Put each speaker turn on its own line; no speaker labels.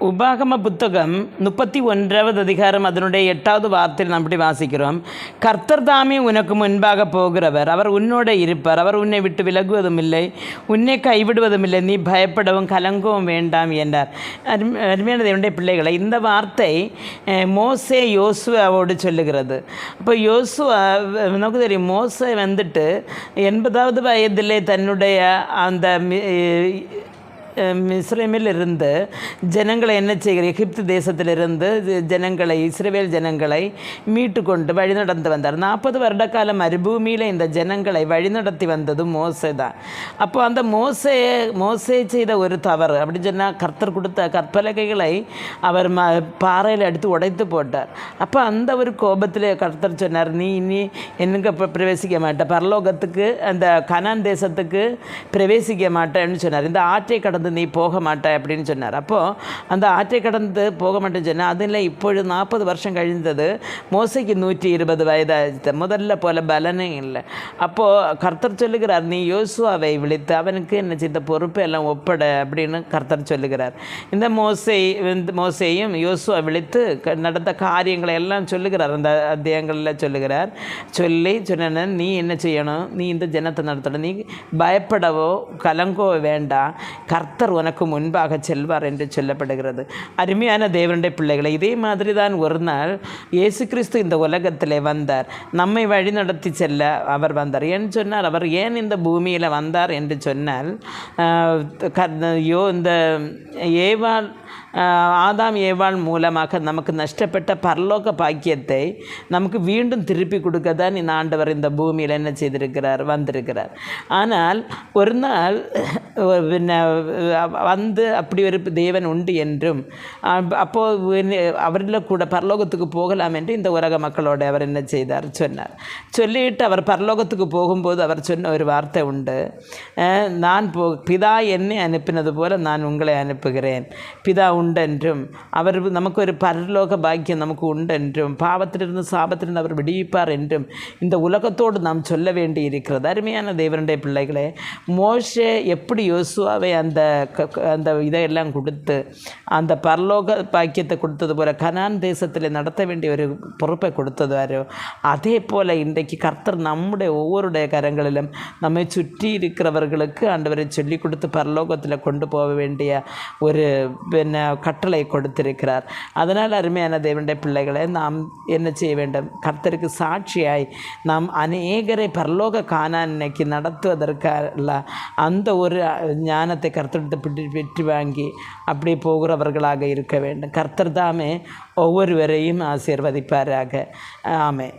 உபாகம புத்தகம் 31வது அதிகாரம் அதனுடைய 8வது வார்த்தையில் நாம் இப்படி வாசிக்கிறோம். கர்த்தர் தாமே உனக்கு முன்பாக போகிறவர், அவர் உன்னோட இருப்பார், அவர் உன்னை விட்டு விலகுவதும் இல்லை, உன்னை கைவிடுவதும் இல்லை, நீ பயப்படவும் கலங்கவும் வேண்டாம் என்றார். அருமையான தேவனுடைய பிள்ளைகளை, இந்த வார்த்தை மோசே யோசுவாவோடு சொல்லுகிறது. அப்போ யோசுவா நமக்கு தெரியும், மோசே வந்துட்டு 80வது வயதிலே தன்னுடைய அந்த இஸ்ரேமில் இருந்து ஜனங்களை என்ன செய்கிற எகிப்து தேசத்திலிருந்து ஜனங்களை இஸ்ரேல் ஜனங்களை மீட்டு கொண்டு வழிநடந்து வந்தார். 40 வருட காலம் மறுபூமியில் இந்த ஜனங்களை வழிநடத்தி வந்தது மோசே தான். அப்போ அந்த மோசே செய்த ஒரு தவறு அப்படி சொன்னால், கர்த்தர் கொடுத்த கற்பலகைகளை அவர் பாறையில் எடுத்து உடைத்து போட்டார். அப்போ அந்த ஒரு கோபத்தில் கர்த்தர் சொன்னார், நீ இனி என்னங்க பிரவேசிக்க மாட்டேன், பரலோகத்துக்கு அந்த கனான் தேசத்துக்கு பிரவேசிக்க மாட்டேன்னு சொன்னார். இந்த ஆற்றை கடந்து நீ போக மாட்டாய் அப்படின்னு சொன்னார். அப்போது அந்த ஆற்றை கடந்து போக மாட்டேன்னு சொன்னால், அதில் இப்பொழுது 40 வருஷம் கழிந்தது. மோசைக்கு 120 வயதாச்சு. முதல்ல போல பலனே இல்லை. அப்போது கர்த்தர் சொல்லுகிறார், நீ யோசுவாவை விழித்து அவனுக்கு என்ன செய்த பொறுப்பை எல்லாம் ஒப்பட அப்படின்னு கர்த்தர் சொல்லுகிறார். இந்த மோசையும் யோசுவா விழித்து நடந்த காரியங்களை எல்லாம் சொல்லுகிறார். அந்த அத்தியாயங்களில் சொல்லுகிறார். சொன்ன நீ என்ன செய்யணும், நீ இந்த ஜனத்தை நடத்தணும், நீ பயப்படவோ கலங்கோ வேண்டாம், கர்த்தர் உனக்கு முன்பாக செல்வார் என்று சொல்லப்படுகிறது. அருமையான தேவனுடைய பிள்ளைகளை, இதே மாதிரி தான் ஒரு நாள் இயேசு கிறிஸ்து இந்த உலகத்தில் வந்தார். நம்மை வழி நடத்தி செல்ல அவர் வந்தார். ஏன்னு சொன்னால், அவர் ஏன் இந்த பூமியில் வந்தார் என்று சொன்னால், இந்த ஆதாம் ஏவாள் மூலமாக நமக்கு நஷ்டப்பட்ட பரலோக பாக்கியத்தை நமக்கு மீண்டும் திருப்பி கொடுக்க தான் இந்த ஆண்டவர் இந்த பூமியில் என்ன செய்திருக்கிறார், வந்திருக்கிறார். ஆனால் ஒரு நாள் வந்து அப்படி ஒரு தேவன் உண்டு என்றும், அப்போது அவரில் கூட பரலோகத்துக்கு போகலாம் என்று இந்த உலக மக்களோடு அவர் என்ன செய்தார் சொன்னார். சொல்லிவிட்டு அவர் பரலோகத்துக்கு போகும்போது அவர் சொன்ன ஒரு வார்த்தை உண்டு, நான் பிதா என்னை அனுப்பினது போல நான் உங்களை அனுப்புகிறேன், பிதா உண்டென்றும் அவர் நமக்கு ஒரு பரலோக பாக்கியம் நமக்கு உண்டென்றும் பாவத்திலிருந்து சாபத்திலிருந்து அவர் விடுவிப்பார் என்றும் இந்த உலகத்தோடு நாம் சொல்ல வேண்டி இருக்கிறது. அருமையான தேவனுடைய பிள்ளைகளே, மோசே எப்படி யோசுவாவை அந்த இதையெல்லாம் கொடுத்து அந்த பரலோக பாக்கியத்தை கொடுத்தது போல கனான் தேசத்தில் நடத்த வேண்டிய ஒரு பொறுப்பை கொடுத்ததாரோ, அதே போல் இன்றைக்கு கர்த்தர் நம்முடைய ஒவ்வொருடைய கரங்களிலும் நம்மை சுற்றி இருக்கிறவர்களுக்கு ஆண்டவரை சொல்லிக் கொடுத்து பரலோகத்தில் கொண்டு போக வேண்டிய ஒரு கட்டளை கொடுத்திருக்கிறார். அதனால் அருமையான தேவனுடைய பிள்ளைகளை, நாம் என்ன செய்ய வேண்டும், கர்த்தருக்கு சாட்சியாய் நாம் அநேகரை பரலோக கானான் இன்னைக்கு நடத்துவதற்காக அந்த ஒரு ஞானத்தை கர்த்தரிடத்தை பெற்று வாங்கி அப்படி போகிறவர்களாக இருக்க வேண்டும். கர்த்தர் தாமே ஒவ்வொருவரையும் ஆசீர்வதிப்பாராக. ஆமென்.